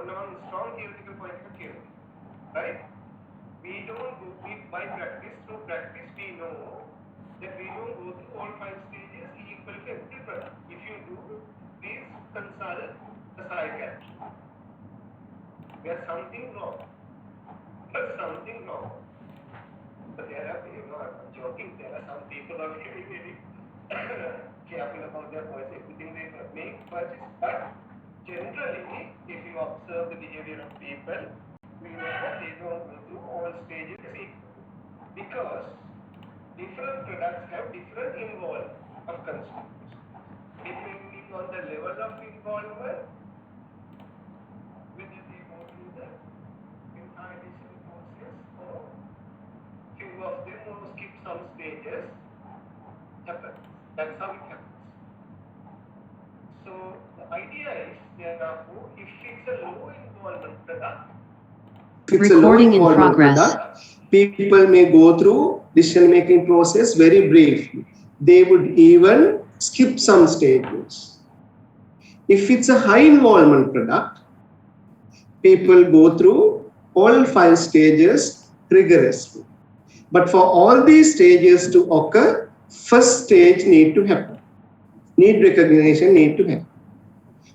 strong theoretical point of view, right? We by practice, through practice, we know that we don't go through all 5 stages equal to every product. If you do, please consult the psychiatrist. There's something wrong. There's something wrong. But there are, I'm joking, there are some people who are very, very careful about their purchase, everything they make purchase. But generally, if you observe the behavior of people, we know that they don't go through all stages equally. Because different products have different involvement of consumers. Depending on the level of involvement, whether they go through the entire decision process or few of them will skip some stages, happens. That's how it happens. So the idea is, therefore, if it's a low involvement product, Recording in progress. People may go through decision-making process very briefly. They would even skip some stages. If it's a high involvement product, people go through all 5 stages rigorously. But for all these stages to occur, first stage need to happen. Need recognition need to happen.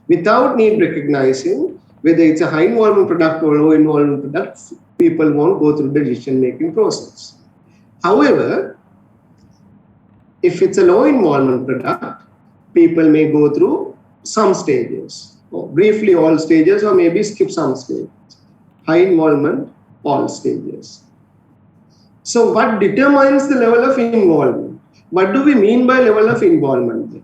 Without need recognizing, whether it's a high involvement product or low involvement product, people won't go through the decision-making process. However, if it's a low involvement product, people may go through some stages, or briefly all stages, or maybe skip some stages. High involvement, all stages. So what determines the level of involvement? What do we mean by level of involvement?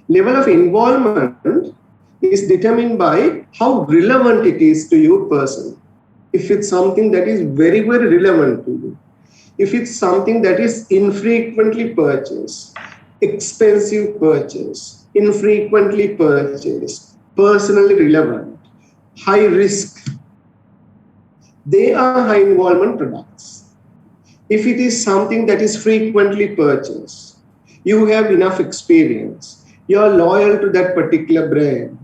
Level of involvement is determined by how relevant it is to you personally. If it's something that is very, very relevant to you, if it's something that is infrequently purchased, expensive purchase, infrequently purchased, personally relevant, high risk, they are high involvement products. If it is something that is frequently purchased, you have enough experience, you are loyal to that particular brand,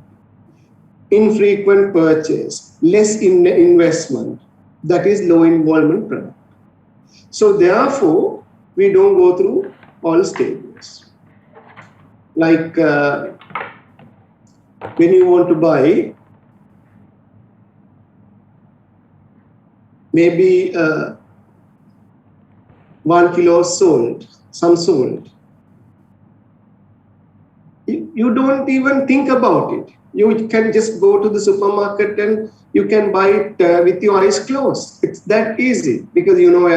infrequent purchase, less investment, that is low involvement product. So therefore, we don't go through all stages. Like when you want to buy maybe 1 kilo sold, some sold. You don't even think about it. You can just go to the supermarket and you can buy it with your eyes closed. It's that easy because you know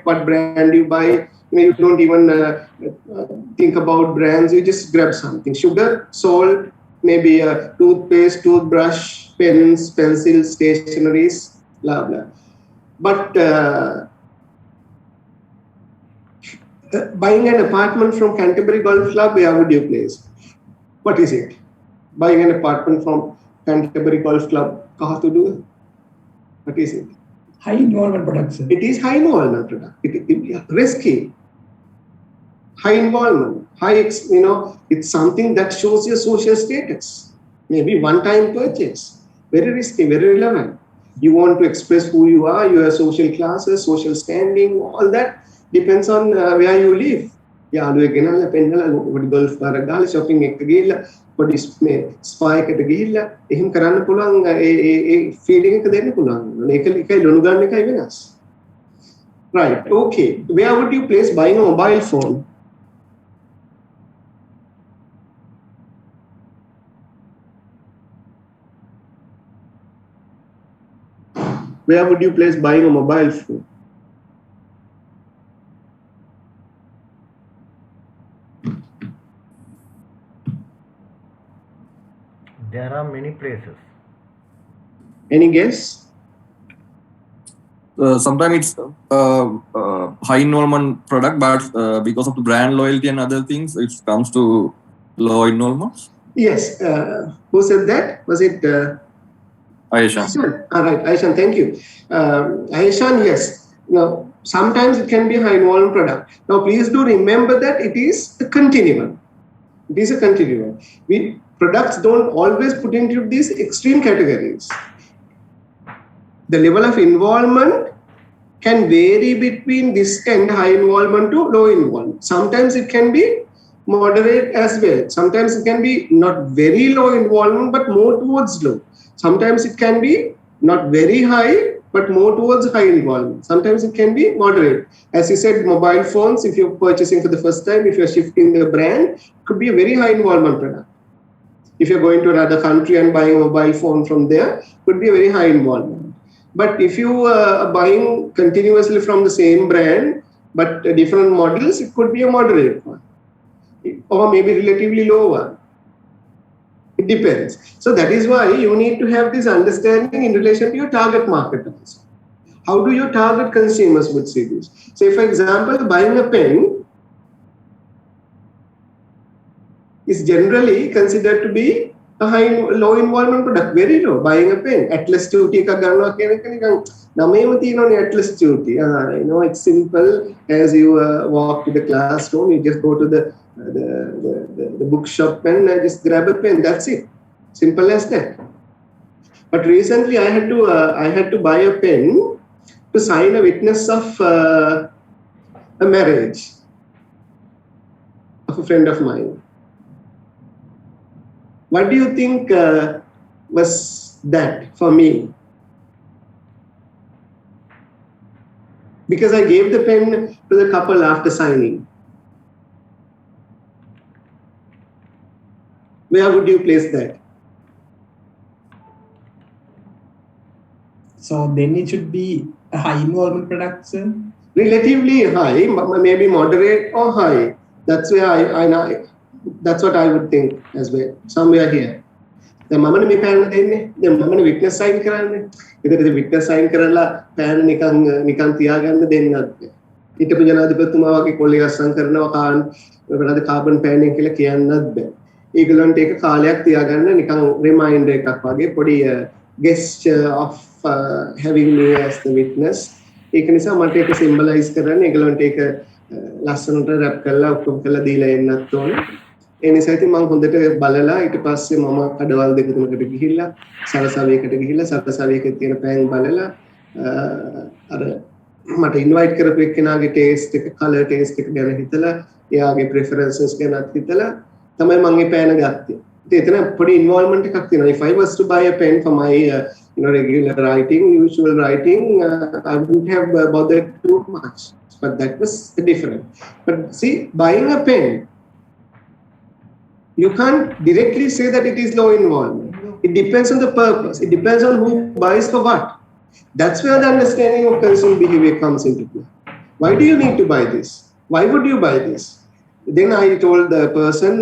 what brand you buy. You don't even think about brands. You just grab something. Sugar, salt, maybe a toothpaste, toothbrush, pens, pencils, stationeries, blah, blah. But buying an apartment from Canterbury Golf Club, where would you place? What is it? Buying an apartment from Canterbury Golf Club, kaha to do? What is it? High involvement product, sir. It is high involvement product. It risky. High involvement, it's something that shows your social status. Maybe one-time purchase. Very risky, very relevant. You want to express who you are, your social classes, social standing, all that depends on where you live. යාළුවෙක් ගෙනල්ලා පෙන්නලා පොඩි golf කාරක් ගහලා shopping එකකට ගිහිල්ලා පොඩි ස්පා එකකට ගිහිල්ලා එහෙම කරන්න පුළුවන් ඒ feeling එක දෙන්න පුළුවන්. ඒකයි ලොනු ගන්න එකයි වෙනස්. Right, okay. Where would you place buying a mobile phone? Where would you place buying a mobile phone? There are many places. Any guess? Sometimes it's high involvement product, but because of the brand loyalty and other things, it comes to low involvement. Yes. Who said that? Was it Aishan? All right, Aishan, thank you. Aishan, yes. Now, sometimes it can be a high involvement product. Now, please do remember that it is a continuum. It is a continuum. products don't always put into these extreme categories. The level of involvement can vary between this and high involvement to low involvement. Sometimes it can be moderate as well. Sometimes it can be not very low involvement, but more towards low. Sometimes it can be not very high, but more towards high involvement. Sometimes it can be moderate. As you said, mobile phones, if you're purchasing for the first time, if you're shifting the brand, it could be a very high involvement product. If you're going to another country and buying a mobile phone from there, it could be a very high involvement. But if you are buying continuously from the same brand, but different models, it could be a moderate one, or maybe relatively low one. It depends. So that is why you need to have this understanding in relation to your target market also. How do your target consumers would see this? Say, for example, buying a pen is generally considered to be a low involvement product, very low. Buying a pen, Atlas duty ka ganwa කියන එක නිකන් නමේම තියෙනවනේ Atlas duty. You know, it's simple. As you walk to the classroom, you just go to the bookshop and just grab a pen. That's it. Simple as that. But recently, I had to buy a pen to sign a witness of a marriage of a friend of mine. What do you think was that for me? Because I gave the pen to the couple after signing. Where would you place that? So then it should be a high involvement product, sir? Relatively high, maybe moderate or high. That's where that's what I would think as well. Somewhere here. දැන් මමනේ මේ පෑන දෙන්නේ. දැන් මමනේ විට්නස් sign කරන්නේ. ඒකට විට්නස් sign කරලා පෑන නිකන් තියාගන්න දෙන්නත් බෑ. හිටපු ජනාධිපතිතුමා වගේ කොල්ලේ අස්සම් කරනවා වෙනද කාබන් පෑනින් කියලා කියන්නත් බෑ. ඒගොල්ලන්ට ඒක කාලයක් තියාගන්න නිකන් රිමයින්ඩර් එකක් වගේ පොඩි gesture of having me as the witness. ඒක නිසා මට ඒක සිම්බලයිස් කරන්න ඒගොල්ලන්ට ඒක ලස්සනට රැප් කරලා ඔක්කොම කරලා දීලා එන්නත් ඕනේ. ඒ නිසා ඉතින් මම හොඳට බලලා ඊට පස්සේ මම කඩවල් දෙක තුනකට ගිහිල්ලා සරසවියකට ගිහිල්ලා සරසවියකේ තියෙන පෑන් බලලා අර මට ඉන්වයිට් කරපු එක්කෙනාගේ ටේස්ට් එක කලර් ටේස්ට් එක ගැන හිතලා එයාගේ ප්‍රෙෆරන්සස් ගැනත් හිතලා තමයි මම මේ පෑන ගත්තේ. ඉතින් එතන පොඩි ඉන්වොල්ව්මන්ට් එකක් තියෙනවා. If I was to buy a pen for my regular writing, usual writing, I wouldn't have bothered too much. But that was different. But see, buying a pen, you can't directly say that it is low involvement. It depends on the purpose. It depends on who buys for what. That's where the understanding of consumer behavior comes into play. Why do you need to buy this? Why would you buy this? Then I told the person,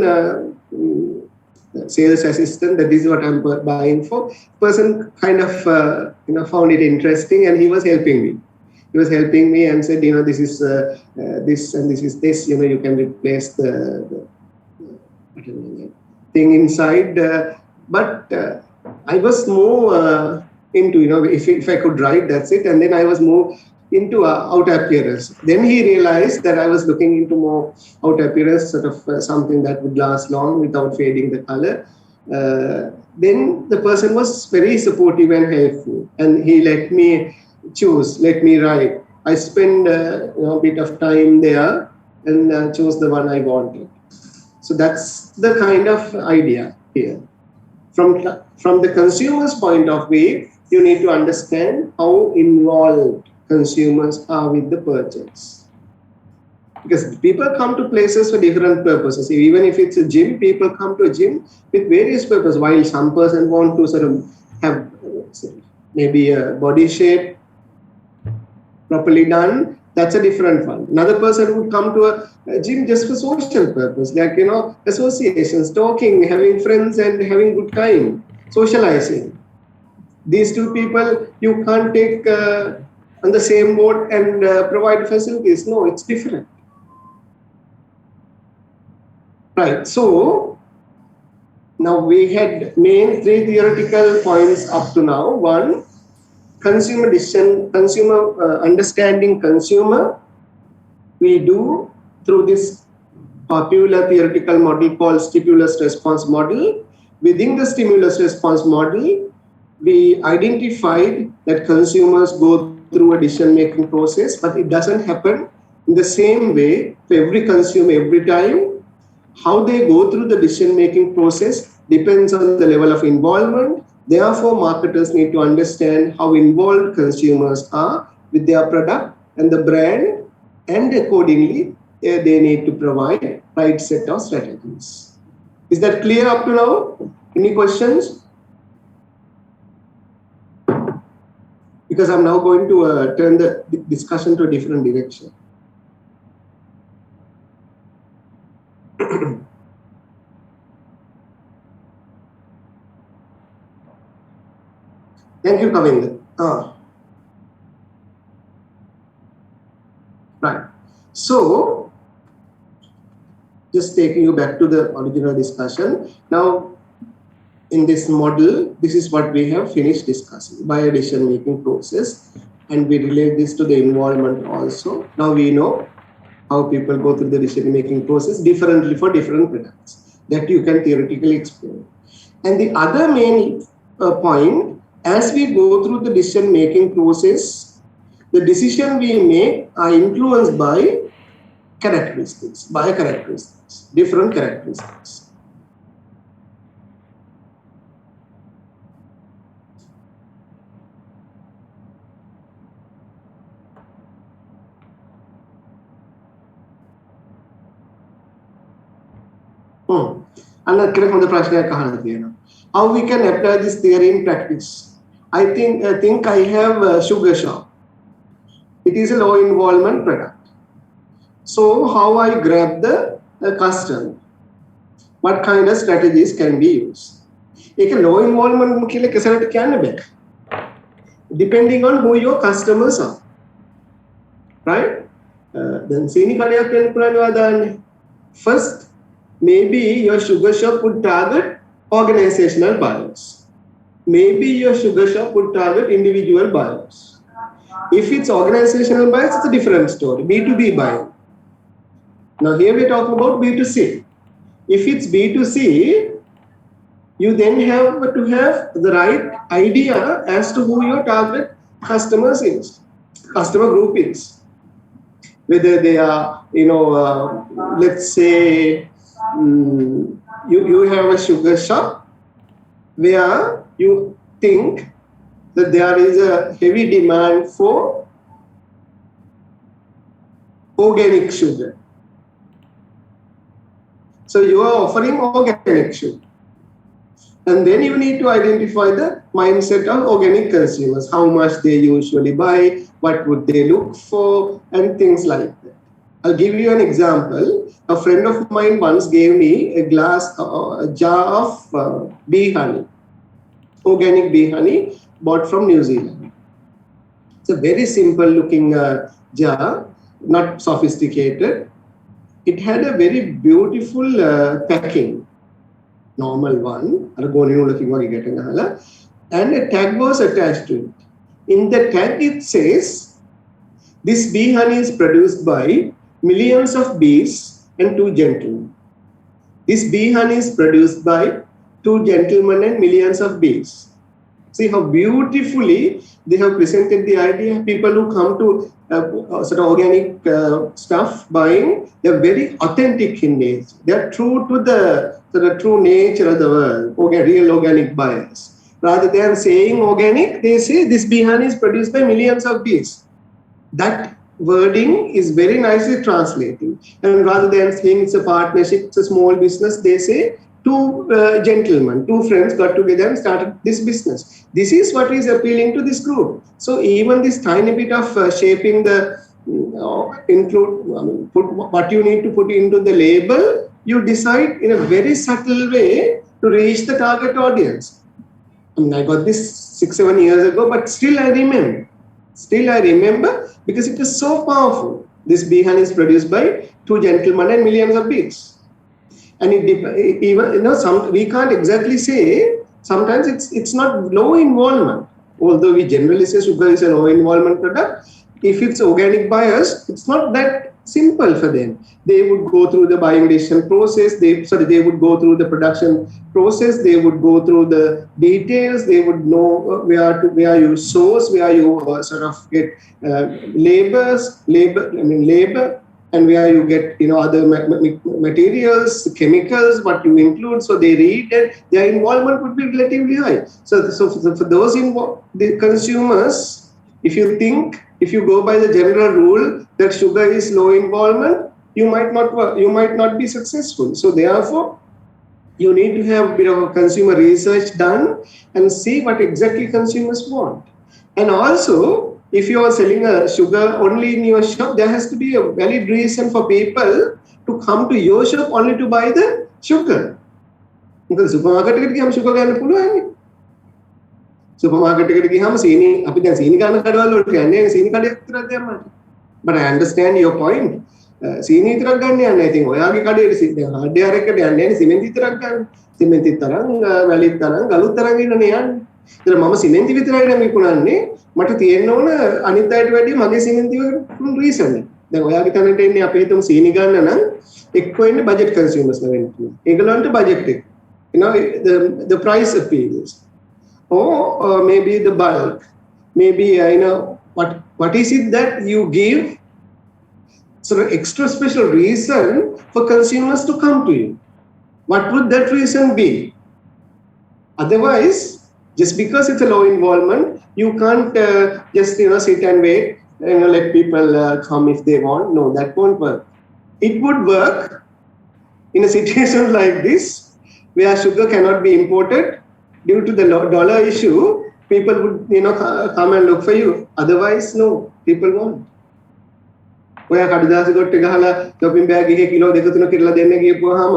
sales assistant, that this is what I'm buying for. Person kind of found it interesting and he was helping me. He was helping me and said, this is this and this is this. You can replace the thing inside. But I was more into, if I could write, that's it. And then I was more into outer appearance. Then he realized that I was looking into more outer appearance, sort of something that would last long without fading the color. Then the person was very supportive and helpful. And he let me choose, let me write. I spent a bit of time there and chose the one I wanted. So that's the kind of idea here. From the consumer's point of view, you need to understand how involved consumers are with the purchase. Because people come to places for different purposes. Even if it's a gym, people come to a gym with various purposes. While some person want to sort of have maybe a body shape properly done, that's a different one. Another person would come to a gym just for social purpose, like, associations, talking, having friends and having good time, socializing. These two people, you can't take on the same boat and provide facilities. No, it's different. Right, so now we had main 3 theoretical points up to now. One, consumer decision, consumer understanding consumer, we do through this popular theoretical model called stimulus response model. Within the stimulus response model, we identified that consumers go through a decision-making process, but it doesn't happen in the same way for every consumer every time. How they go through the decision-making process depends on the level of involvement. Therefore, marketers need to understand how involved consumers are with their product and the brand, and accordingly, they need to provide right set of strategies. Is that clear up to now? Any questions? Because I'm now going to turn the discussion to a different direction. Thank you, Kavinder. Right. So, just taking you back to the original discussion. Now, in this model, this is what we have finished discussing by a decision-making process, and we relate this to the involvement also. Now we know how people go through the decision-making process differently for different products. That you can theoretically explain. And the other main point, as we go through the decision-making process, the decision we make are influenced by characteristics, different characteristics. How we can apply this theory in practice? I think I have a sugar shop. It is a low involvement product. So how I grab the customer? What kind of strategies can be used? A low involvement depending on who your customers are, right? Then first, maybe your sugar shop would target organizational buyers. Maybe your sugar shop would target individual buyers. If it's organizational buyers, it's a different story, B2B buying. Now here we're talking about B2C. If it's B2C, you then have to have the right idea as to who your target customer group is. Whether they are, let's say, you have a sugar shop where you think that there is a heavy demand for organic sugar. So you are offering organic sugar. And then you need to identify the mindset of organic consumers, how much they usually buy, what would they look for, and things like that. I'll give you an example. A friend of mine once gave me a jar of bee honey, organic bee honey, bought from New Zealand. It's a very simple looking jar, not sophisticated. It had a very beautiful packing, normal one, and a tag was attached to it. In the tag it says, this bee honey is produced by millions of bees and 2 gentlemen. This bee honey is produced by 2 gentlemen and millions of bees. See how beautifully they have presented the idea. People who come to sort of organic stuff buying, they're very authentic in nature. They're true to the true nature of the world, real organic buyers. Rather than saying organic, they say this bee honey is produced by millions of bees. That wording is very nicely translating. And rather than saying it's a partnership, it's a small business, they say 2 gentlemen, 2 friends got together and started this business. This is what is appealing to this group. So even this tiny bit of shaping the put what you need to put into the label, you decide in a very subtle way to reach the target audience. I mean, I got this 6-7 years ago, but still I remember. Because it is so powerful. This bee honey is produced by 2 gentlemen and millions of bees. And we can't exactly say, sometimes it's not low involvement. Although we generally say sugar is a low involvement product, if it's organic buyers, it's not that Simple for them. They would go through the buying decision process. They would go through the production process. They would go through the details. They would know where you source, where you sort of get labor, and where you get other materials, chemicals, what you include. So they read it. Their involvement would be relatively high. So for those involved, the consumers, if you go by the general rule that sugar is low involvement, you might not be successful. So therefore, you need to have a bit of a consumer research done and see what exactly consumers want. And also, if you are selling a sugar only in your shop, there has to be a valid reason for people to come to your shop only to buy the sugar. Because supermarket එකට ගියාම sugar ගන්න පුළුවන්. Supermarket එකට ගියාම සීනි අපි දැන් සීනි ගන්න කඩවල වලට යන්නේ සීනි කඩයක් විතරක් දැම්මම. But I understand your point. සීනි විතරක් ගන්න යන්නේ. ඉතින් ඔයාගේ කඩේට දැන් හાર્ඩ්වෙයාර් එකට යන්නේ නැහැ සිමෙන්ති විතරක් ගන්න. සිමෙන්ති තරම් වැලිත් තරම් ගලුත් තරම් ඉන්නනේ යන්නේ. ඒතර මම සිමෙන්ති විතරයි නම් විකුණන්නේ. මට තියෙන්න ඕන අනිත් අයට වැඩිය මගේ සිමෙන්ති වල රීසන් එක. දැන් ඔයාගේ තැනට එන්නේ අපි හිතමු සීනි ගන්න නම් එක්ක එන්නේ බජට් කන්සියුමර්ස් ලා වෙන්නේ. ඒගොල්ලන්ට බජට් එක. The price appeals. Or maybe the bulk, maybe what is it that you give sort of extra special reason for consumers to come to you? What would that reason be? Otherwise, just because it's a low involvement, you can't just sit and wait and let people come if they want. No, that won't work. It would work in a situation like this where sugar cannot be imported. Due to the dollar issue, people would come and look for you. Otherwise, no, people won't. ඔයා කඩදාසි කොට ගහලා shopping bag එකේ kilo දෙක තුන කිරලා දෙන්න ගියපුවාම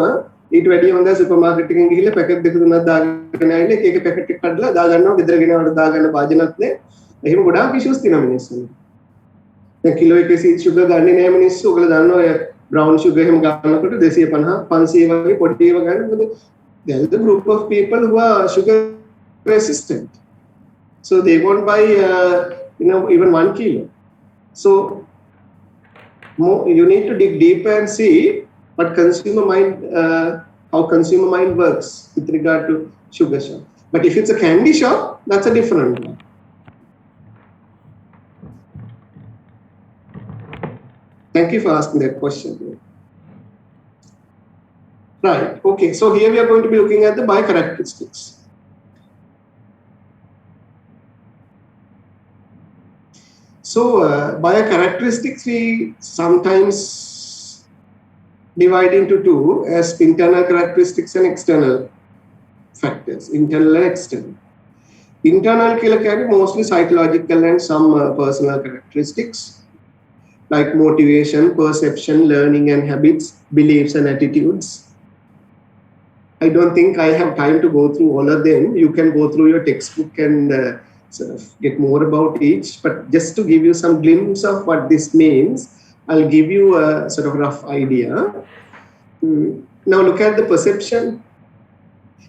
ඊට වැඩිය හොඳ සුපර් මාකට් එකකින් ගිහිල්ලා පැකට් දෙක තුනක් දාගෙන ආවිල්ලා එක එක පැකට් එක කඩලා දාගන්නවා ගෙදර ගෙනවට දාගන්න වාජනත් නේ. එහෙම ගොඩාක් ඉෂුස් තියෙනවා මිනිස්සුන්ට. දැන් කිලෝ එකේ sugar ගන්නේ නැහැ මිනිස්සු. ඔයගොල්ලෝ දන්නවා brown sugar එහෙම ගන්නකොට 250 500 වගේ පොඩි ඒවා ගන්න. There is a group of people who are sugar resistant, so they won't buy even 1 kilo. So you need to dig deeper and see what how consumer mind works with regard to sugar shop. But if it's a candy shop, that's a different one. Thank you for asking that question. Right, okay, so here we are going to be looking at the biocharacteristics. So biocharacteristics we sometimes divide into two as internal characteristics and external factors, internal and external. Internal carry mostly psychological and some personal characteristics like motivation, perception, learning and habits, beliefs and attitudes. I don't think I have time to go through all of them. You can go through your textbook and sort of get more about each. But just to give you some glimpse of what this means, I'll give you a sort of rough idea. Now look at the perception.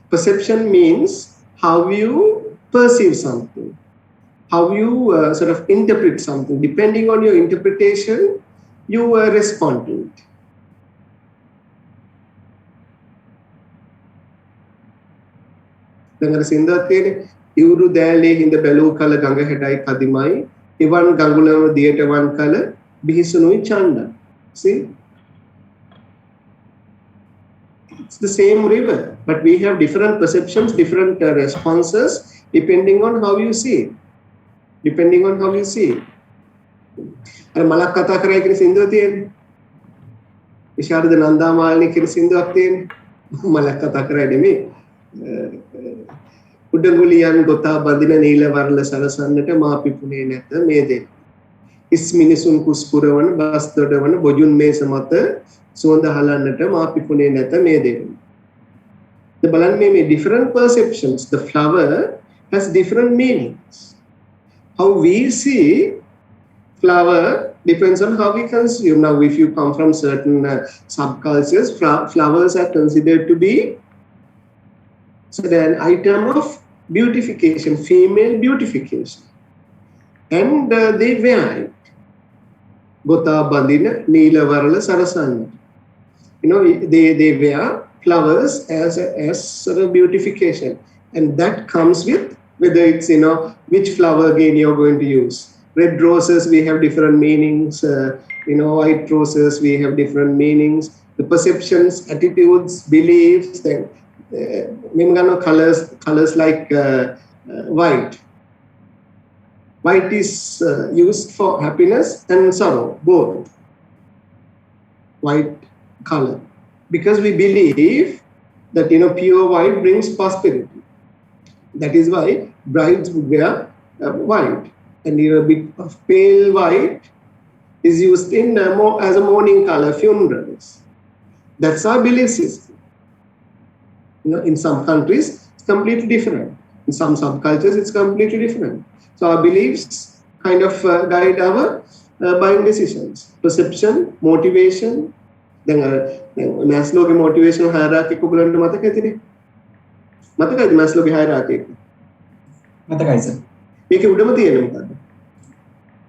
Perception means how you perceive something, how you sort of interpret something. Depending on your interpretation, you respond to it. දැන් අර සින්දුවක් තියෙන්නේ ඉවුරු දෑලේ හිඳ බැලූ කල ගඟ හැඩයි කදිමයි එවන් ගඟුලම දියට වන් කල බිහිසුණුයි ඡන්ද. See, it's the same river, but we have different perceptions, different responses depending on how you see it. Depending on how you see it. අර මලක් කතා කරයි කියන සින්දුව තියෙන්නේ. විශාරද නන්දාමාලිනී කියන සින්දුවක් තියෙන්නේ. මලක් කතා කරයි නෙමෙයි. උඩඟුලියන් ගොතා බඳින නීල වර්ණ සලසන්නට මා පිපුණේ නැත මේ දෙන්න. ඉස් මිනිසුන් කුස්පුරවන බස් දොඩවන බොජුන් මේස මත සුවඳ හලන්නට මා පිපුණේ නැත මේ දෙන්න. The බලන්න මේ different perceptions. The flower has different meanings. How we see flower depends on how we consume. Now, if you come from certain subcultures, flowers are considered to be an item of beautification, female beautification, and they wear it. Gotha bandina, Neela Varala Sarasana. They wear flowers as sort of beautification. And that comes with whether it's, which flower again you're going to use. Red roses, we have different meanings. White roses, we have different meanings. The perceptions, attitudes, beliefs, then colors like white. White is used for happiness and sorrow, both. White color, because we believe that pure white brings prosperity. That is why brides would wear white, and a bit of pale white is used in as a mourning color funerals. That's our belief system. In some countries it's completely different. In some subcultures it's completely different. So our beliefs kind of guide our buying decisions. Perception, motivation. Maslow's motivational hierarchy කොබලන්ට මතකයිද? මතකයිද Maslow's hierarchy? මතකයි sir. ඒකේ උඩම තියෙන්නේ මොකද්ද?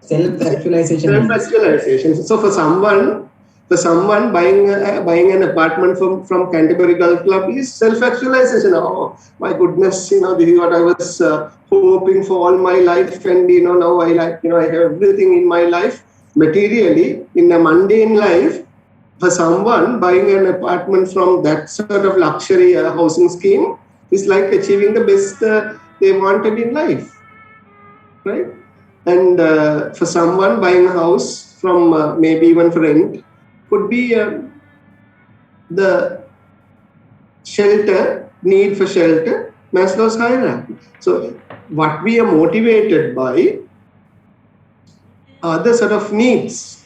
Self actualization. Self actualization. So for someone buying an apartment from Canterbury Golf Club is self actualization. Oh my goodness, this is what I was hoping for all my life, and now I I have everything in my life materially. In a mundane life, for someone buying an apartment from that sort of luxury housing scheme is like achieving the best they wanted in life, right? And for someone buying a house from maybe even for rent could be the need for shelter, Maslow's hierarchy. So what we are motivated by are the sort of needs.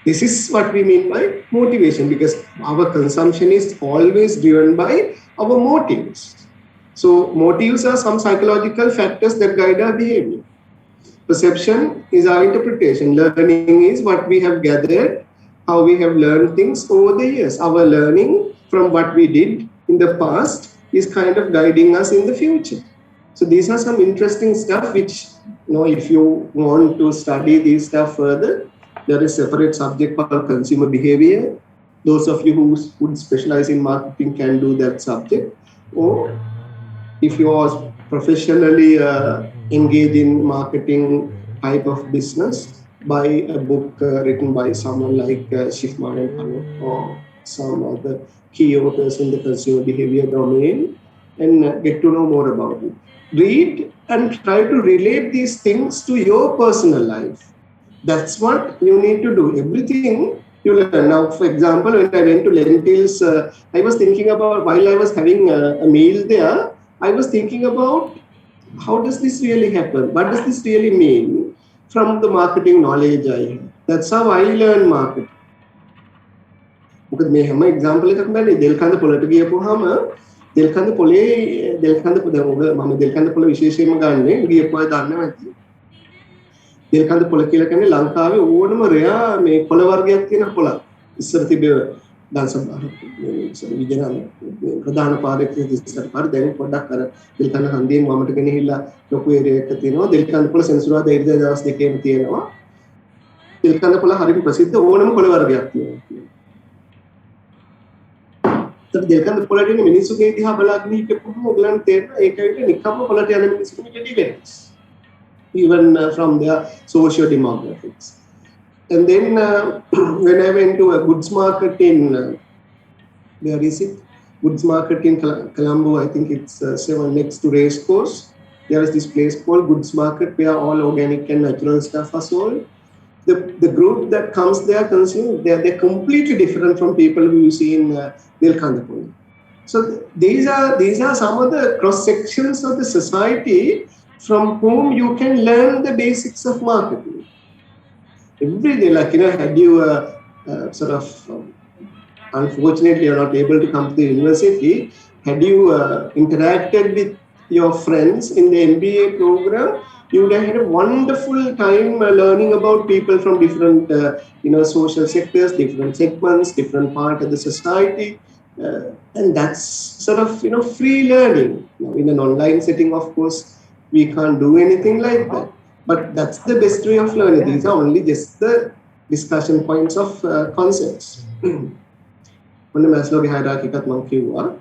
This is what we mean by motivation, because our consumption is always driven by our motives. So motives are some psychological factors that guide our behavior. Perception is our interpretation. Learning is what we have gathered, how we have learned things over the years. Our learning from what we did in the past is kind of guiding us in the future. So these are some interesting stuff which, if you want to study these stuff further, there is a separate subject called consumer behavior. Those of you who would specialize in marketing can do that subject. Or if you are professionally engaged in marketing type of business, buy a book written by someone like Schiffman and Pano or some other key authors in the consumer behavior domain, and get to know more about it. Read and try to relate these things to your personal life. That's what you need to do. Everything you learn. Now, for example, when I went to Lentils, I was thinking about, while I was having a meal there, I was thinking about how does this really happen? What does this really mean from the marketing knowledge I have? That's how I learn marketing. Because මේ හැම example එකක් ගන්න දෙල්කඳ පොළට ගියපුවාම දෙල්කඳ පොළ මම දෙල්කඳ පොළ විශේෂයෙන්ම ගන්නෙ ගියපුවා දන්නව ඇති. දෙල්කඳ පොළ කියලා කියන්නේ ලංකාවේ ඕනම රෙයා මේ පොළ වර්ගයක් තියෙන පොළක්. ඉස්සර තිබේ විජනන ප්‍රධාන පාරේ ඉස්සර පාර දැන් පොඩ්ඩක් අර දෙල්කඳ හන්දියෙන් වමට ගෙනහිල්ලා ලොකු ඒරියා එකක් තියෙනවා. දෙල්කඳ පොළ සෙන්සුරාදා ඉරිදා දවස් දෙකේම තියෙනවා. දෙල්කඳ පොළ හරියට ප්‍රසිද්ධ ඕනම පොළ වර්ගයක් තියෙනවා. දෙල්කඳ පොළට එන මිනිස්සුගේ දිහා බලාගෙන හිටපුවම ඔයගලන්ට තේරෙනවා ඒක ඇවිල්ලා නිකම්ම පොළට යන මිනිස්සුන්ගේ වැඩි වෙනස්. Even from their socio-demographics. And then when I went to a goods market in, where is it? Goods market in Colombo, I think it's next to race course. There is this place called Goods Market where all organic and natural stuff are sold. The group that comes there consume, they're completely different from people who you see in Nilkandapur. So these are some of the cross sections of the society from whom you can learn the basics of marketing. Every day, had you sort of, unfortunately, you're not able to come to the university, had you interacted with your friends in the MBA program, you would have had a wonderful time learning about people from different, social sectors, different segments, different part of the society. And that's sort of, free learning. Now, in an online setting, of course, we can't do anything like that. But that's the best way of learning. These are only just the discussion points of concepts. When the Maslow hierarchy kat mang kiwa,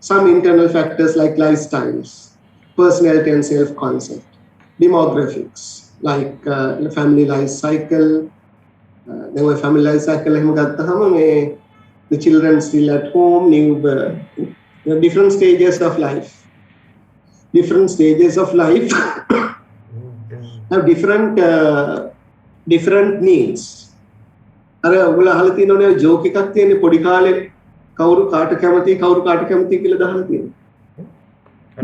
some internal factors like lifestyles, personality and self-concept, demographics, like family life cycle. Then when family life cycle the children still at home, new different stages of life. Different stages of life have different needs. අර ඔයගොල්ලෝ අහලා තියෙනවනේ joke එකක් තියෙන්නේ පොඩි කාලේ කවුරු කාට කැමති කියලා දහලා තියෙනවා.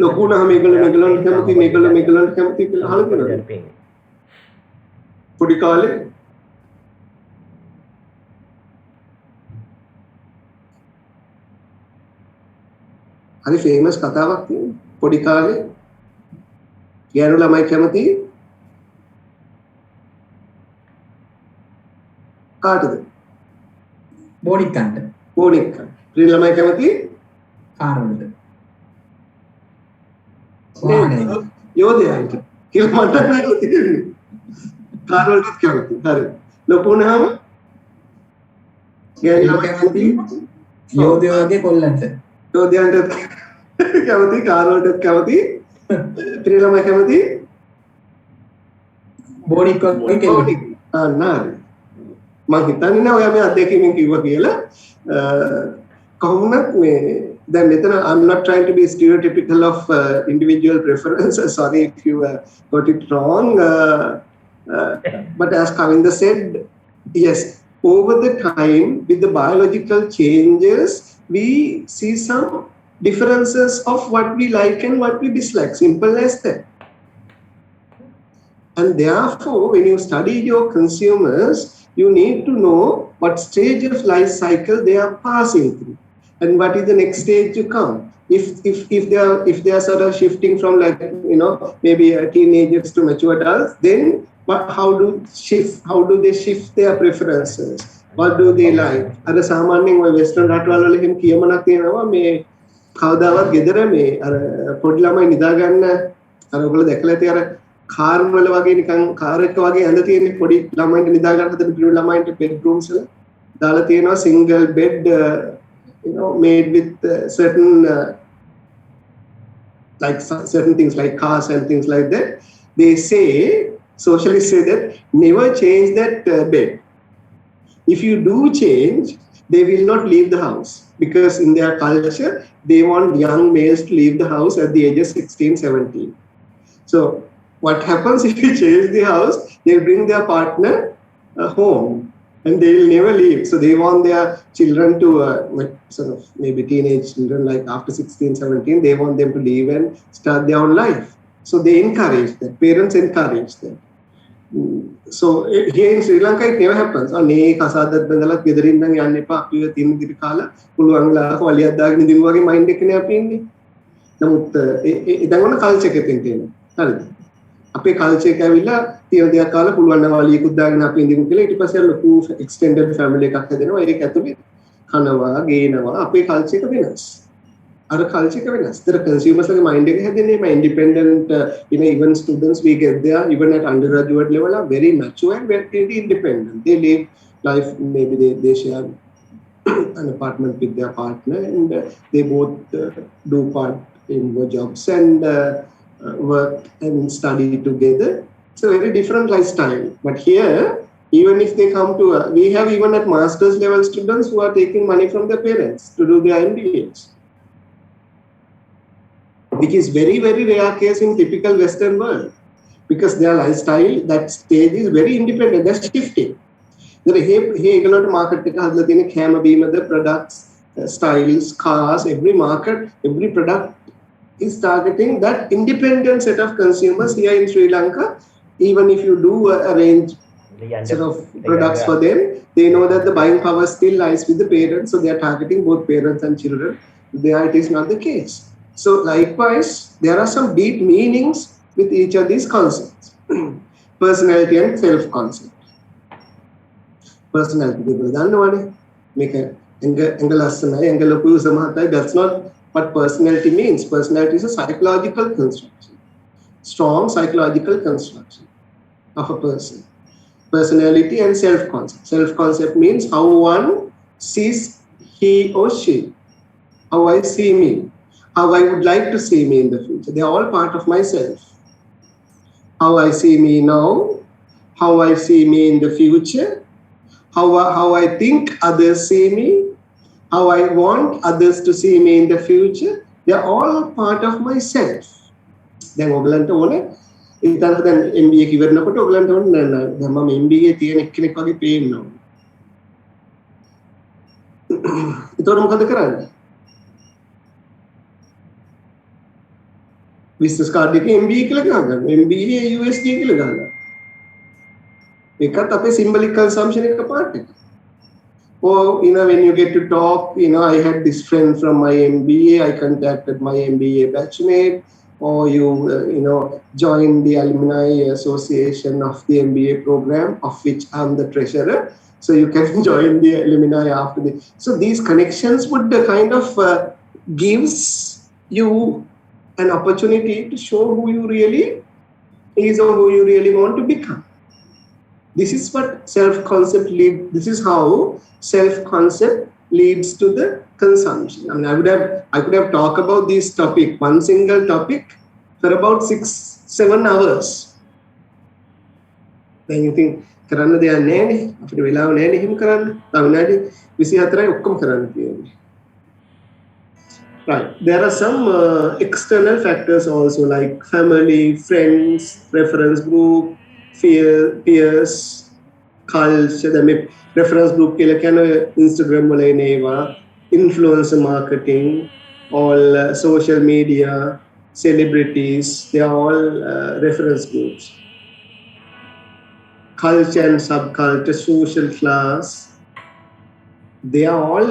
ලොකු නම් මේගොල්ලෝ කැමති කියලා අහලා තියෙනවා. පොඩි කාලේ හරි ෆේමස් කතාවක් තියෙනවා. පොඩි කාලේ ගෑනු ළමයි කැමති කාටද? බෝඩික්කන්ට. බෝඩික්කන්. ප්‍රිය ළමයි කැමති කාරවලට. වාහනේ. යෝධයන්ට. කියලා මට හිතෙන්නේ. කාරවලට කැමති. හරි. ලොකු වුණාම ගෑනු ළමයි කැමති යෝධයෝගේ කොල්ලන්ට. යෝධයන්ට කැමති කාරවලට කැමති ප්‍රිය ළමයි කැමති බෝඩික්කන්ගේ කෙල්ලට. අනාරි මම හිතන්නේ නෑ ඔයා මේ අත්දැකීමෙන් කිව්වා කියලා කොහොමද මේ දැන් මෙතන I'm not trying to be stereotypical of individual preferences. Sorry if you got it wrong, but as Kavinda said, yes, over the time with the biological changes we see some differences of what we like and what we dislike. Simple as that. And therefore when you study your consumers, you need to know what stage of life cycle they are passing through and what is the next stage to come. If they are sort of shifting from like maybe teenagers to mature adults, then how do they shift their preferences? What do they like? අර සාමාන්‍යයෙන් ඔය western රටවල් වල එහෙම කියමනක් තියෙනවා මේ කවදාවත් ගෙදර මේ අර පොඩි ළමයි නිදා ගන්න අර ඔයගොල්ලෝ දැකලා ඇති අර කාර් වල වගේ නිකන් කාර් එක වගේ ඇඳ තියෙන පොඩි ළමයින්ට නිදා ගන්න හදන පිළි ළමයින්ට bedrooms වල දාලා තියෙනවා single bed made with certain like certain things like cars and things like that. They say, socialists say that never change that bed. If you do change, they will not leave the house because in their culture they want young males to leave the house at the age of 16, 17. So what happens if you change the house? They bring their partner home and they will never leave. So they want their children to sort of maybe teenage children like after 16, 17, they want them to leave and start their own life. So they encourage that. Parents encourage them. So here in Sri Lanka it never happens. අනේ කසාදත් බඳලා ගෙදරින් නම් යන්න එපා. අපිව තින් දිරි කාලා පුළුවන් වෙලාවක වලියක් දාගෙන ඉඳිමු වගේ මයින්ඩ් එකනේ අපි ඉන්නේ. නමුත් දැන් ඔන්න කල්චර් එකකින් තියෙනවා. හරිද? අපේ කල්චර් එක ඇවිල්ලා තියෙන දෙයක් කාලා පුළුවන් නම් වලියකුත් දාගෙන අපි ඉඳිමු කියලා ඊට පස්සේ ලොකු එක්ස්ටෙන්ඩඩ් ෆැමිලි එකක් හැදෙනවා. ඒක ඇතුලේ කනවා, ගේනවා. අපේ කල්චර් එක වෙනස්. අර කල්චර් එක වෙනස්. ඒතර කන්සියුමර්ස් ලගේ මයින්ඩ් එක හැදෙන්නේ මේ independent even students we get there even at undergraduate level are very mature and very independent. They live life, maybe they share an apartment with their partner and they both do part in their jobs and work and study together. It's a very different lifestyle. But here, even if they come to, we have even at master's level students who are taking money from their parents to do their MBAs, which is very, very rare case in typical Western world because their lifestyle, that stage is very independent, that's shifting. Here, economic market has the products, styles, cars, every market, every product is targeting that independent set of consumers here in Sri Lanka. Even if you do arrange sort of products for them, they know that the buying power still lies with the parents, so they are targeting both parents and children. There it is not the case. So likewise, there are some deep meanings with each of these concepts. Personality and self-concept. Personality, that's not what personality means. Personality is a psychological construction, strong psychological construction of a person. Personality and self-concept. Self-concept means how one sees he or she, how I see me, how I would like to see me in the future. They are all part of myself. How I see me now, how I see me in the future, how I think others see me, how I want others to see me in the future. They are all part of myself. දැන් ඔයගලන්ට ඕනේ ඉතින් දැන් MBA කිවරනකොට ඔයගලන්ට ඕනේ දැන් මම MBA තියෙන එක්කෙනෙක් වගේ පේනවා. ඒතකොට මොකද කරන්නේ? business card එකේ MBA කියලා ගහගන්න. MBA USD කියලා ගහගන්න. ඒකත් අපේ symbolic consumption එක part එක. Or, when you get to talk, I had this friend from my MBA, I contacted my MBA batchmate, or you join the alumni association of the MBA program, of which I'm the treasurer. So you can join the alumni after the. So these connections would kind of gives you an opportunity to show who you really is or who you really want to become. This is what self-concept leads. This is how self-concept leads to the consumption. I mean, I could have talked about this topic, one single topic, for about 6-7 hours. Then you think, කරන්න දෙයක් නැහැ නේ. අපිට වෙලාව නැහැ නේ හිම කරන්න. තව විනාඩි 24යි ඔක්කොම කරන්න තියෙන්නේ. Right. There are some external factors also, like family, friends, reference group, peers, culture. The reference group කියලා කියන්නේ Instagram වල එන ඒවා, influencer marketing, all social media, celebrities, they are all reference groups. Culture and subculture, social class, they are all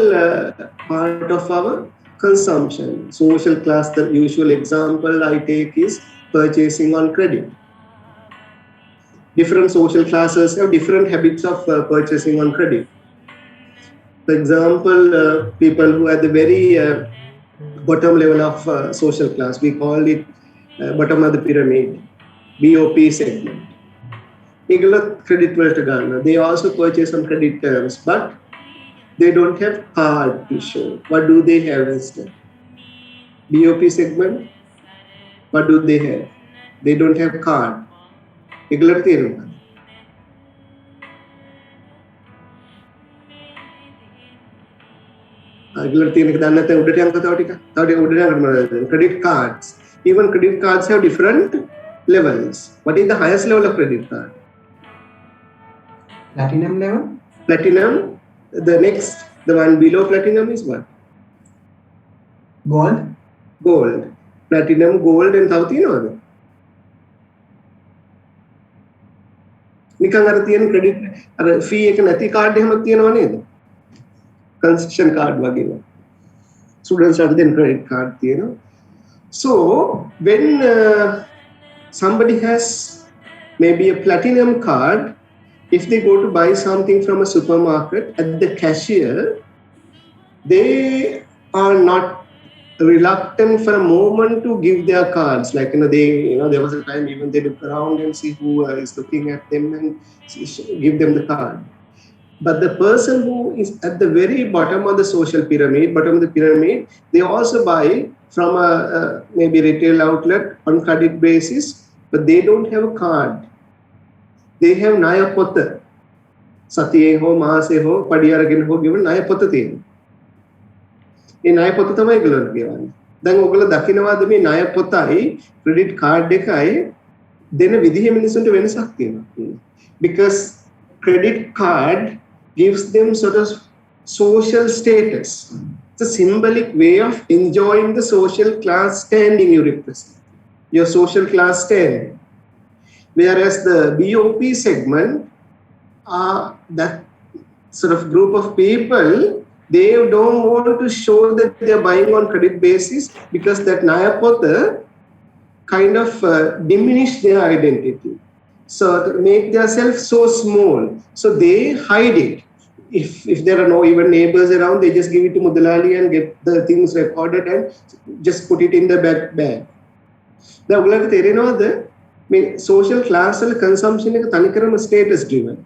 part of our consumption. Social class, the usual example I take is purchasing on credit. Different social classes have different habits of purchasing on credit. For example, people who are at the very bottom level of social class, we call it bottom of the pyramid, BOP segment. Credit they also purchase on credit terms, but they don't have card to show. What do they have instead? BOP segment, what do they have? They don't have card. ඒගොල්ලන්ට තේරෙනවා. ඒගොල්ලන්ට තියෙන එක දන්නේ නැත්නම් උඩට යන්න තව ටික. තව උඩට යන්න credit cards. Even credit cards have different levels. What is the highest level of credit card? Platinum level? Platinum. The next, the one below platinum is what? Gold? Gold. Platinum, gold and තව තියෙනවද? නිකන් අර තියෙන credit අර fee එක නැති card එහෙමත් තියෙනව නේද? කන්සෙෂන් කාඩ් වගේ. ස්ටුඩන්ට්ස් අර දෙන ක්‍රෙඩිට් කාඩ් තියෙනවා. So when somebody has maybe a platinum card, if they go to buy something from a supermarket, at the cashier, they are not reluctant for a moment to give their cards. Like, there was a time even they look around and see who is looking at them and give them the card. But the person who is at the very bottom of the social pyramid, they also buy from a maybe retail outlet on credit basis, but they don't have a card. They have ණය පොත. සතියේ හෝ මාසේ හෝ පඩි අරගෙන හෝ ගෙවන ණය පොත තියෙනවා. ඒ ණය පොත තමයි ඒගොල්ලෝ ගෙවන්නේ. දැන් ඔයගොල්ලෝ දකින්නවාද මේ ණය පොතයි ක්‍රෙඩිට් කාඩ් එකයි දෙන විදිහේ මිනිස්සුන්ට වෙනසක් තියෙනවා. Because credit card gives them sort of social status. It's a symbolic way of enjoying the social class standing you represent. Your social class standing. Whereas the BOP segment, that sort of group of people, they don't want to show that they are buying on credit basis because that ණය පොත kind of diminish their identity. So to make themselves so small, so they hide it. If there are no even neighbors around, they just give it to Mudalali and get the things recorded and just put it in the back bag. The ඔයගලට තේරෙනවද social class consumption is status driven.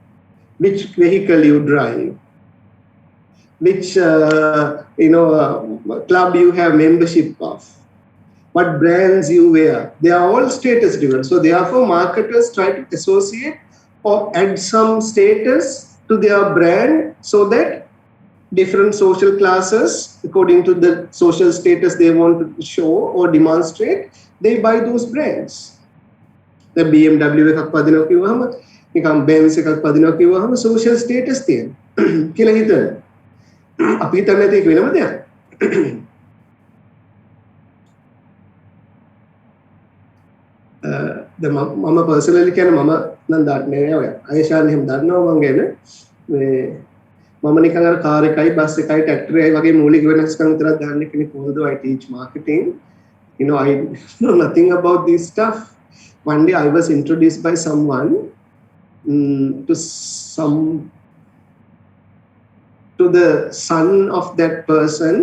Which vehicle you drive, which club you have membership of, what brands you wear. They are all status driven. So therefore, marketers try to associate or add some status to their brand so that different social classes, according to the social status they want to show or demonstrate, they buy those brands. The BMW එකක් පදිනවා කිව්වහම නිකන් Benz එකක් පදිනවා කිව්වහම social status තියෙන කියලා හිතන. අපි හිතන්නේ ඒක වෙනම දෙයක්. මම personally කියන්නේ මම නම් දන්නේ නැහැ ඔය. අයෂාන් එහෙම දන්නවා මං ගැන. මම නිකන් අර කාර් එකයි බස් එකයි ට්‍රැක්ටර් එකයි වගේ මූලික වෙනස්කම් විතරක් දන්න කෙනෙක්. although I teach marketing, I know nothing about this stuff. One day I was introduced by someone to the son of that person,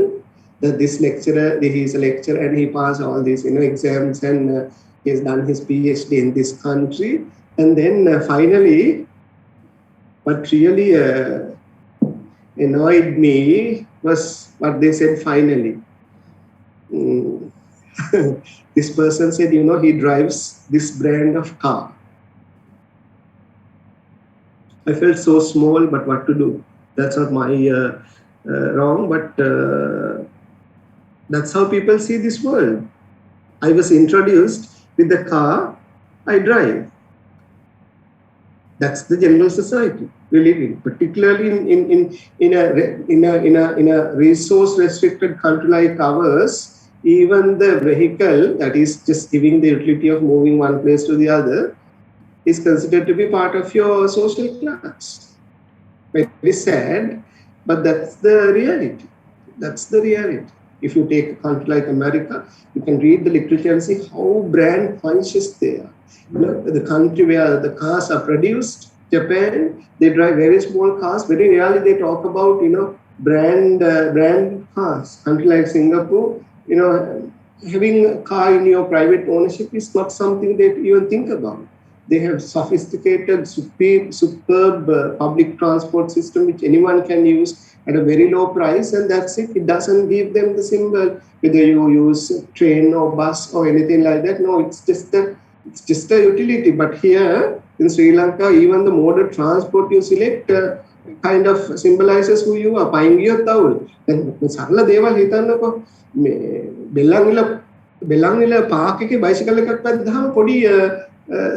that this lecturer, he is a lecturer and he passed all these exams and he has done his PhD in this country. And then finally, what really annoyed me was what they said finally. This person said, he drives this brand of car. I felt so small, but what to do? That's not my wrong, but that's how people see this world. I was introduced with the car I drive. That's the general society we live in, particularly in a resource restricted country like ours. Even the vehicle that is just giving the utility of moving one place to the other is considered to be part of your social class. Very sad, but that's the reality. That's the reality. If you take a country like America, you can read the literature and see how brand conscious they are. The country where the cars are produced, Japan, they drive very small cars. Very rarely they talk about brand cars. Country like Singapore, having a car in your private ownership is not something that you even think about. They have sophisticated, superb public transport system which anyone can use at a very low price, and that's it. It doesn't give them the symbol whether you use train or bus or anything like that. No, it's just a utility. But here in Sri Lanka, even the mode of transport you select kind of symbolizes who you are. Buying your towel. Then sarala දේවල් හිතන්නකෝ Bellanwila Park එකේ bicycle එකක් පැද්දාම පොඩි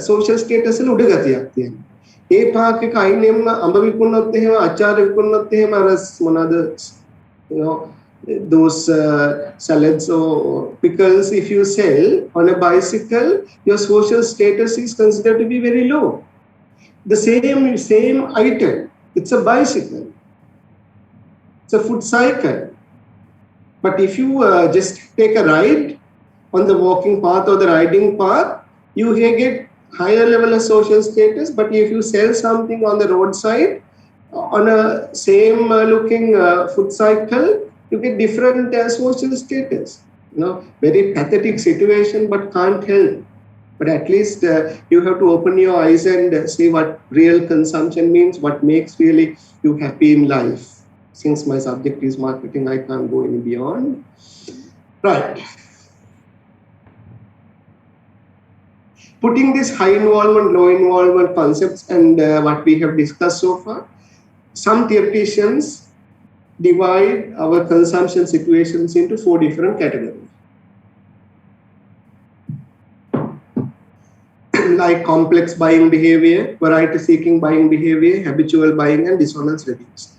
social status වල උඩ ගතියක් තියෙනවා. ඒ Park එක අයිනෙම අඹ විකුණනොත් එහෙම අචාර විකුණනොත් එහෙම අර මොනවාද those salads or pickles, if you sell on a bicycle, your social status is considered to be very low. The same item, it's a bicycle, it's a foot cycle. But if you just take a ride on the walking path or the riding path, you get higher level of social status. But if you sell something on the roadside on a same looking foot cycle, you get different social status. Very pathetic situation, but can't help. But at least you have to open your eyes and see what real consumption means, what makes really you happy in life. Since my subject is marketing, I can't go any beyond. Right. Putting this high involvement, low involvement concepts and what we have discussed so far, some theoreticians divide our consumption situations into 4 different categories. Like complex buying behavior, variety seeking buying behavior, habitual buying, and dissonance reduced.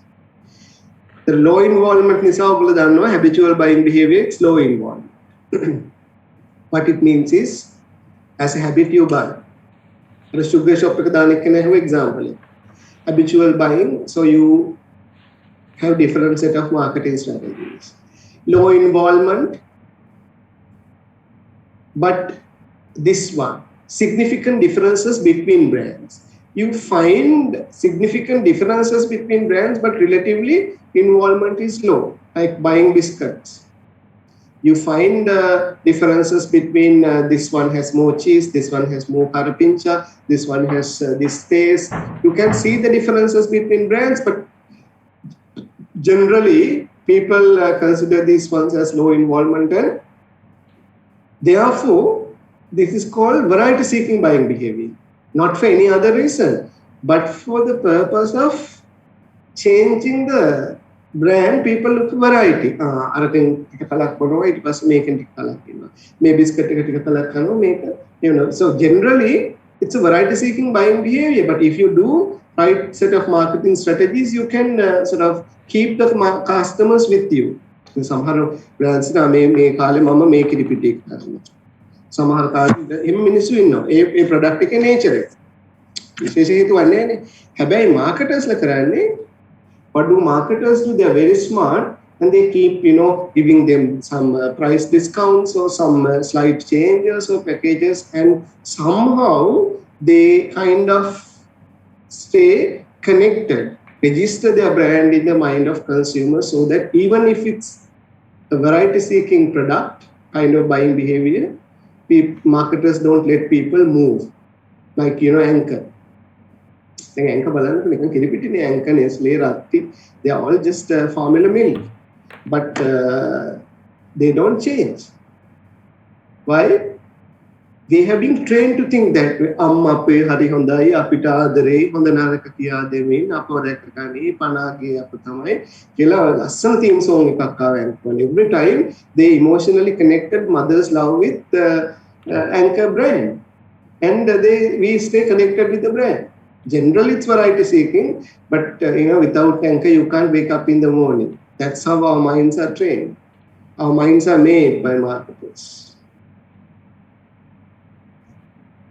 The low involvement nisa ogala dannawa habitual buying behavior, it's low involvement. What it means is, as a habit you buy. The sugar shop එක දාන එක නේ example. Habitual buying, so you have different set of marketing strategies. Low involvement, but this one, significant differences between brands. You find significant differences between brands, but relatively involvement is low, like buying biscuits. You find differences between this one has more cheese, this one has more carapincha, this one has this taste. You can see the differences between brands, but generally people consider these ones as low involvement, and therefore this is called variety seeking buying behavior, not for any other reason, but for the purpose of changing the brand. People look for variety. Arakin tika kalak bonawa, ඊට පස්සේ මේකෙන් ටික කලක් ඉන්නවා. මේ biscuit එක ටික කලක් කරනවා මේක, you know. So generally it's a variety seeking buying behavior, but if you do right set of marketing strategies, you can sort of keep the customers with you. සමහර brands නා මේ කාලේ මම මේ කිරිපිටි එක කරනවා. සමහර කාලේ එහෙම මිනිස්සු ඉන්නවා. ඒ product එකේ nature එක. විශේෂ හේතුවක් නැහැ. හැබැයි marketers ලා කරන්නේ, what do marketers do? They are very smart, and they keep, you know, giving them some price discounts or some slight changes or packages, and somehow they kind of stay connected, register their brand in the mind of consumers, so that even if it's a variety seeking product kind of buying behavior, marketers don't let people move, like, you know, Anchor. Anchor බලන්නකො නිකන් කිරිපිටිනේ, Anchor, Nestle, Ratti, they are all just formula milk, but they don't change. Why? They have been trained to think that amma අපේ හරි හොඳයි, අපිට ආදරේ, හොඳ නරක කියා දෙමින් අපව රැකගනි, පනාගේ අප තමයි කියලා ලස්සන theme song එකක් ආවා. Every time they emotionally connected mother's love with Anchor brand, and we stay connected with the brand. Generally, it's variety seeking, but you know, without Anchor, you can't wake up in the morning. That's how our minds are trained. Our minds are made by marketers.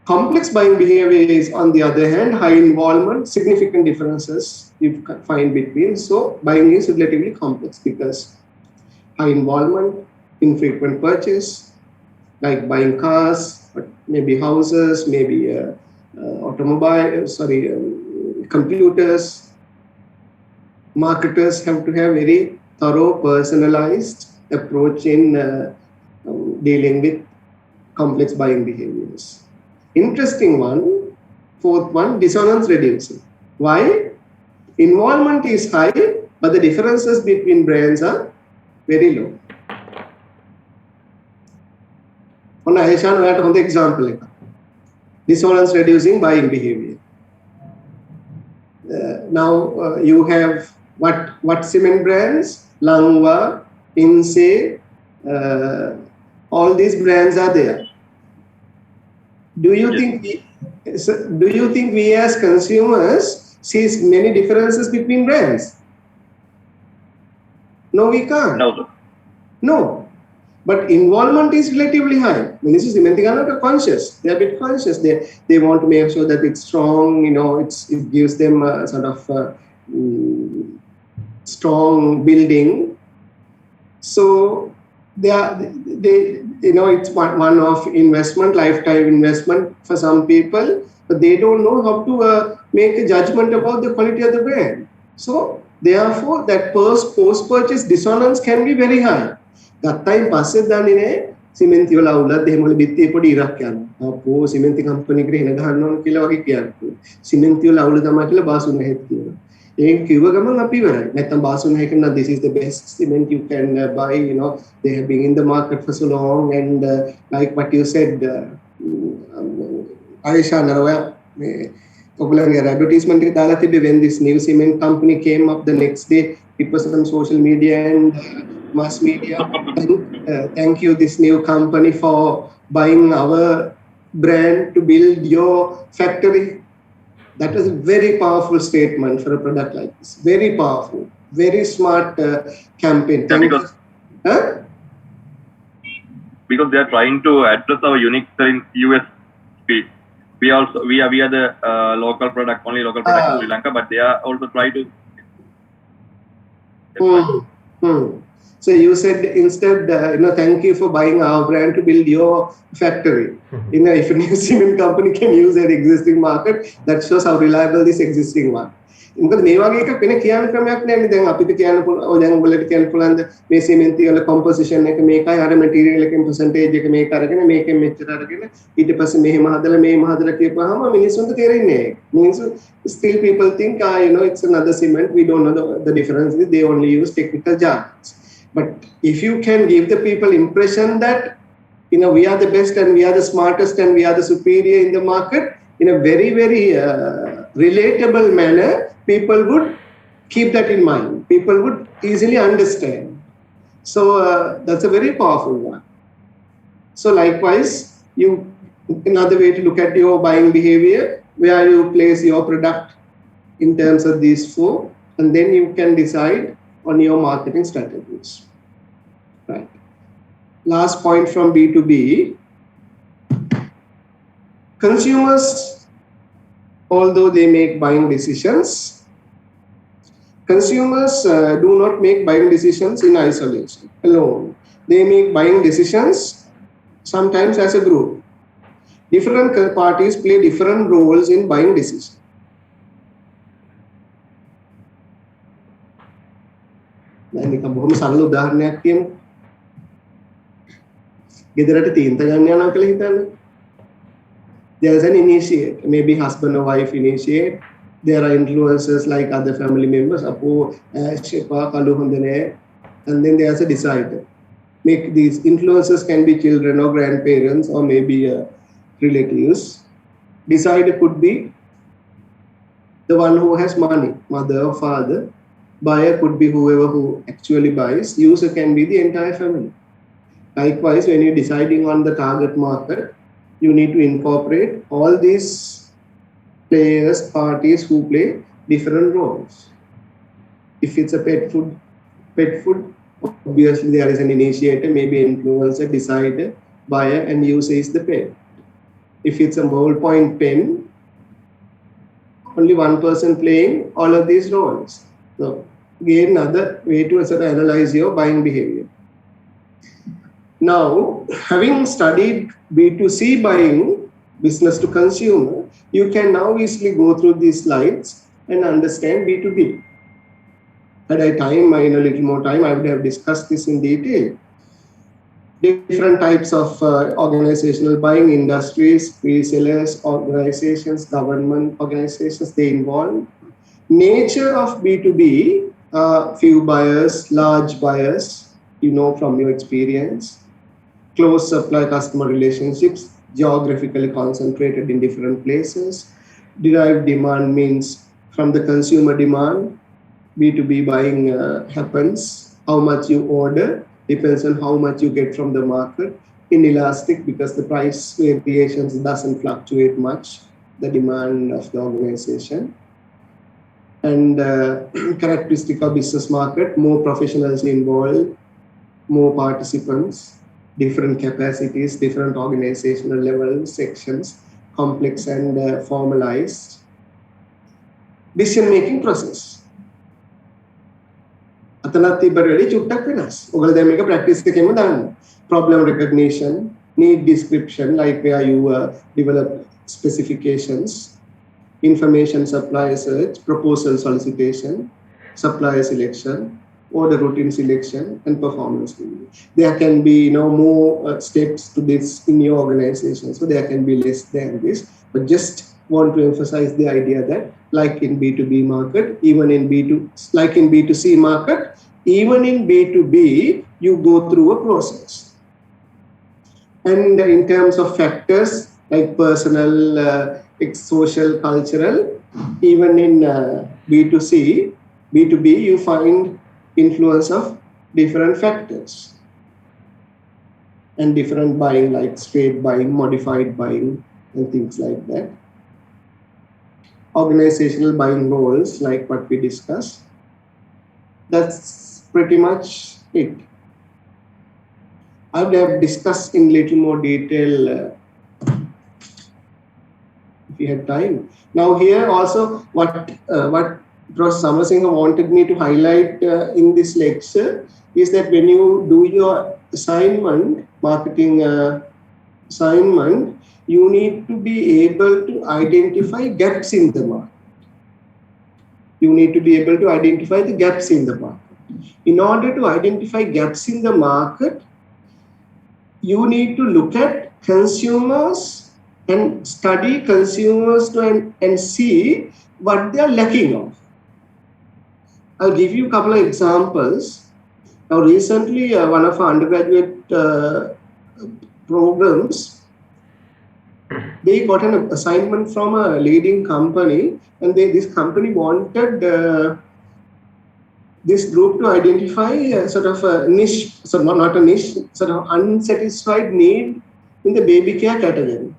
Complex buying behavior is, on the other hand, high involvement, significant differences you can find between. So, buying is relatively complex because high involvement, infrequent purchase, like buying cars, but maybe houses, maybe computers. Marketers have to have very thorough, personalized approach in dealing with complex buying behaviors. Interesting one, fourth one, dissonance reducing. Why? Involvement is high, but the differences between brands are very low. On Aishan, we have an example. Dissonance reducing buying behavior. Now you have what cement brands? Langwa, Inse, all these brands are there. Do you think we as consumers see many differences between brands? No, we can't. No. But involvement is relatively high. This is conscious. They are a bit conscious. They want to make sure that it's strong. You know, it gives them a sort of strong building. So they you know, it's one of investment, lifetime investment for some people, but they don't know how to make a judgment about the quality of the brand. So therefore, that post-purchase dissonance can be very high. ගත්තයින් පස්සේ දන්නේ නැහැ සිමෙන්ති වල අවුලත් එහෙම වල බිත්තියේ පොඩි ඉරක් යනවා. අපෝ සිමෙන්ති company එකට එන ගහන්න ඕන කියලා වගේ කියන්නේ. සිමෙන්ති වල අවුල තමයි කියලා බාසුන් නැහෙත් කියනවා. ඒක කිව්ව ගමන් අපි ඉවරයි. නැත්තම් බාසුන් නැහැ කියනවා this is the best cement you can buy, you know, they have been in the market for so long, and like what you said, Aisha Narwa, ඔයගොල්ලන්ගේ advertisement එක දාලා තිබ්බේ when this new cement company came up the next day, it was on social media and mass media. Thank you, this new company, for buying our brand to build your factory. That was a very powerful statement for a product like this. Very powerful, very smart campaign. Because they are trying to address our unique in USP. We are the local product, only local product in Sri Lanka, but they are also trying to. So you said instead, you know, thank you for buying our brand to build your factory. You know, if a new cement company can use their existing market, that shows how reliable this existing one. මොකද මේ වගේ එකක් වෙන කියන්න ක්‍රමයක් නැහැ නේ. දැන් අපිට කියන්න පුළුවන් ඔය දැන් ඔයගොල්ලන්ට කියන්න පුළුවන් මේ සිමෙන්ති වල කොම්පොසිෂන් එක මේකයි අර මැටීරියල් එකෙන් percentage එක මේක අරගෙන මේකෙන් මෙච්චර අරගෙන ඊට පස්සේ මෙහෙම හදලා කියපුවාම මිනිස්සුන්ට තේරෙන්නේ නැහැ. මිනිස්සු still people think it's another cement, we don't know the difference, they only use technical jargons. But if you can give the people impression that we are the best and we are the smartest and we are the superior in the market in a very relatable manner, people would keep that in mind. People would easily understand. So that's a very powerful one. So likewise, another way to look at your buying behavior, where you place your product in terms of these four, and then you can decide on your marketing strategies. Right. Last point from B2B. Consumers, although they make buying decisions, consumers do not make buying decisions in isolation, alone. They make buying decisions sometimes as a group. Different parties play different roles in buying decisions. දැන් එක බොහොම සරල උදාහරණයක් කියමු. ගෙදරට තීන්ත ගන්න යනවා කියලා හිතන්න. There is an initiate, maybe husband or wife initiate. There are influencers like other family members, Apo, Shepa, Kalu, Hundane, and then there's a decider. These influencers can be children or grandparents or maybe relatives. Decider could be the one who has money, mother or father. Buyer could be whoever who actually buys. User can be the entire family. Likewise, when you're deciding on the target market, you need to incorporate all these players, parties who play different roles. If it's a pet food, obviously there is an initiator, maybe influencer, decider, buyer, and user is the pet. If it's a ballpoint pen, only one person playing all of these roles. So again, another way to sort of analyze your buying behavior. Now, having studied B2C buying, business to consumer, you can now easily go through these slides and understand B2B. Had I time, a little more time, I would have discussed this in detail. Different types of organizational buying, industries, resellers, organizations, government organizations, they involve. Nature of B2B, few buyers, large buyers, from your experience. Close supply customer relationships, geographically concentrated in different places. Derived demand means from the consumer demand, B2B buying happens. How much you order depends on how much you get from the market. Inelastic because the price variations doesn't fluctuate much, the demand of the organization. And characteristic of business market, more professionals involved, more participants, different capacities, different organizational levels, sections, complex and formalized. Decision-making process. අතනත් ඉබරෙලි චුට්ටක් වෙනස්. ඔයගොල්ලෝ දැන් මේක practice එකෙන්ම දාන්න. Problem recognition, need description, like where you develop specifications, information supply search, proposal solicitation, supplier selection, order routine selection, and performance review. There can be more steps to this in your organization, so there can be less than this, but just want to emphasize the idea that like in B2B market, even in like in B2C market, even in B2B, you go through a process. And in terms of factors like personal, social, cultural, even in B2B, you find influence of different factors and different buying, like straight buying, modified buying, and things like that. Organizational buying roles, like what we discussed. That's pretty much it. I would have discussed in little more detail if we had time. Now here also what Professor Samarasinghe wanted me to highlight in this lecture is that when you do your assignment, marketing assignment, you need to be able to identify gaps in the market. You need to be able to identify the gaps in the market. In order to identify gaps in the market, you need to look at consumers and study consumers and see what they are lacking of. I'll give you a couple of examples. Now, recently, one of our undergraduate programs, they got an assignment from a leading company, and this company wanted this group to identify sort of a niche, so not a niche, sort of unsatisfied need in the baby care category.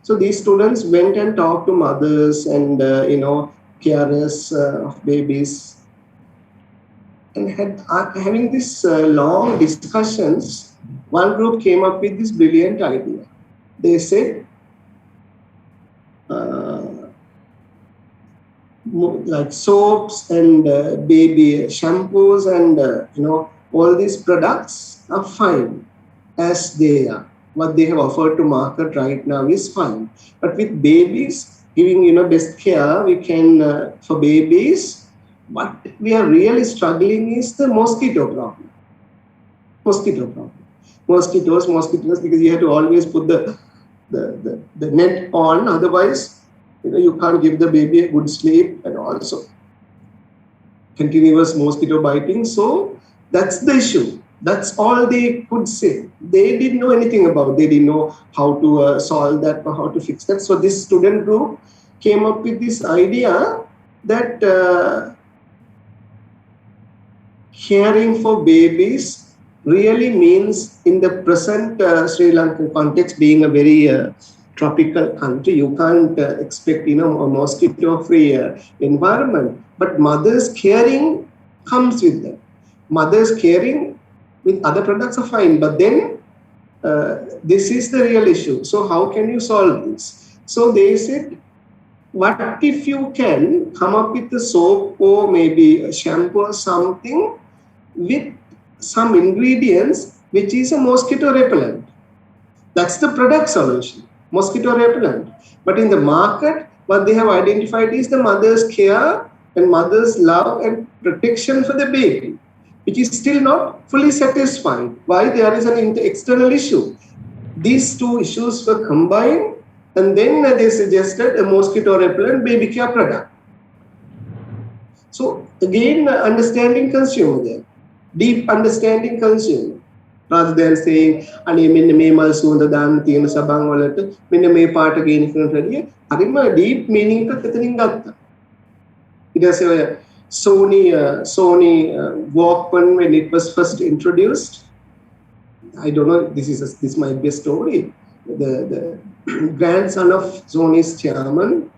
So these students went and talked to mothers and carers of babies, and having this long discussions. One group came up with this brilliant idea. They said, like soaps and baby shampoos and all these products are fine as they are. What they have offered to market right now is fine. But with babies, giving best care, we can for babies. What we are really struggling is the mosquito problem. Mosquitoes, because you have to always put the net on, otherwise you can't give the baby a good sleep, and also continuous mosquito biting. So that's the issue. That's all they could say. They didn't know anything about it. They didn't know how to solve that or how to fix that. So this student group came up with this idea that caring for babies really means, in the present Sri Lankan context, being a very tropical country, you can't expect a mosquito-free environment. But mothers caring comes with that. Mothers caring with other products are fine, but then this is the real issue. So how can you solve this? So they said, what if you can come up with a soap or maybe a shampoo or something with some ingredients which is a mosquito repellent? That's the product solution, mosquito repellent. But in the market, what they have identified is the mother's care and mother's love and protection for the baby, which is still not fully satisfied. Why? There is an external issue. These two issues were combined, and then they suggested a mosquito repellent baby care product. So again, understanding consumer there, deep understanding consumer. Rather than saying, "Ani menna me mal suwanda දාන්න තියෙන සබන් වලට මෙන්න මේ පාට ගේන කෙනාට වැඩිය හරිම deep meaning එකක් එතනින් ගත්තා." It was a Sony Walkman when it was first introduced. I don't know. This might be a story. The grandson of Sony's chairman,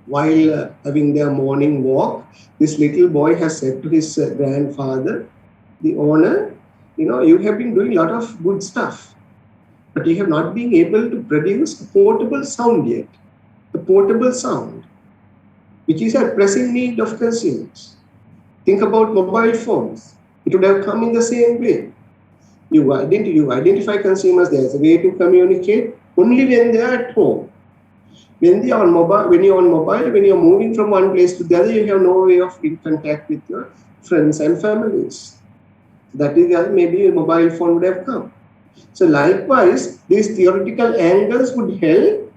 while having their morning walk, this little boy has said to his grandfather, the owner, you have been doing a lot of good stuff, but you have not been able to produce a portable sound yet. A portable sound, which is a pressing need of consumers. Think about mobile phones. It would have come in the same way. You identify consumers. There's a way to communicate only when they are at home. When you're on mobile, when you're moving from one place to the other, you have no way of in contact with your friends and families. That is why maybe a mobile phone would have come. So likewise, these theoretical angles would help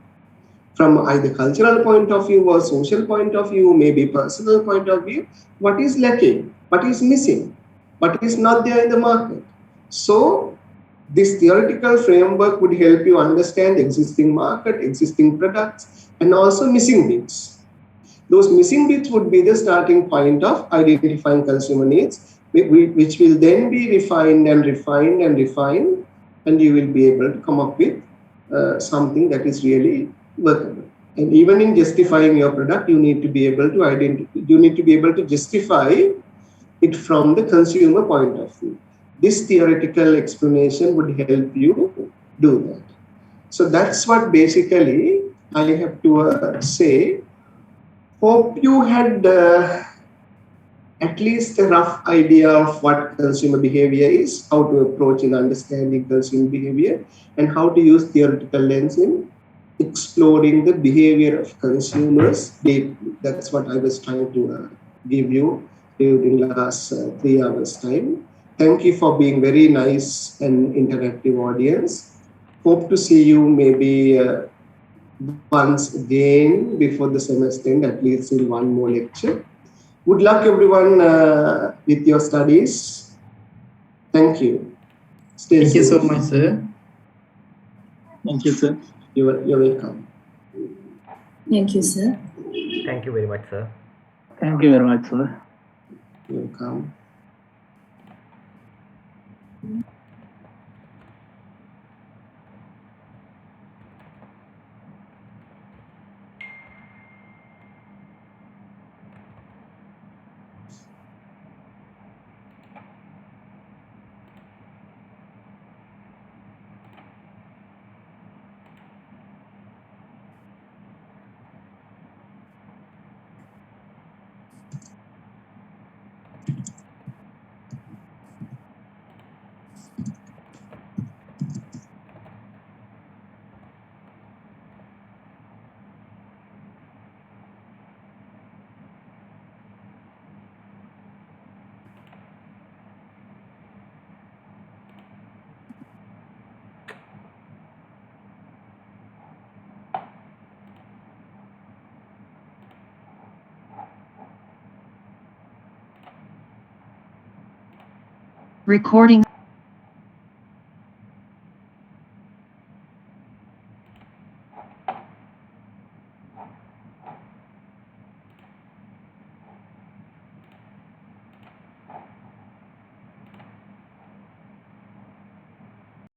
from either cultural point of view or social point of view, maybe personal point of view, what is lacking, what is missing, what is not there in the market. So this theoretical framework would help you understand existing market, existing products, and also missing bits. Those missing bits would be the starting point of identifying consumer needs, which will then be refined, and you will be able to come up with something that is really workable. And even in justifying your product, you need to be able to justify it from the consumer point of view. This theoretical explanation would help you do that. So that's what basically I have to say. Hope you had at least a rough idea of what consumer behavior is, how to approach in understanding consumer behavior, and how to use theoretical lens in exploring the behavior of consumers deeply. That's what I was trying to give you during last 3 hours time. Thank you for being very nice and interactive audience. Hope to see you maybe once again before the semester end, at least in one more lecture. Good luck everyone with your studies. Thank you. Stay Thank you so safe. much, sir. Thank you, sir. You're welcome. Thank you, sir. Thank you very much, sir. Thank you very much, sir. You're welcome. Recording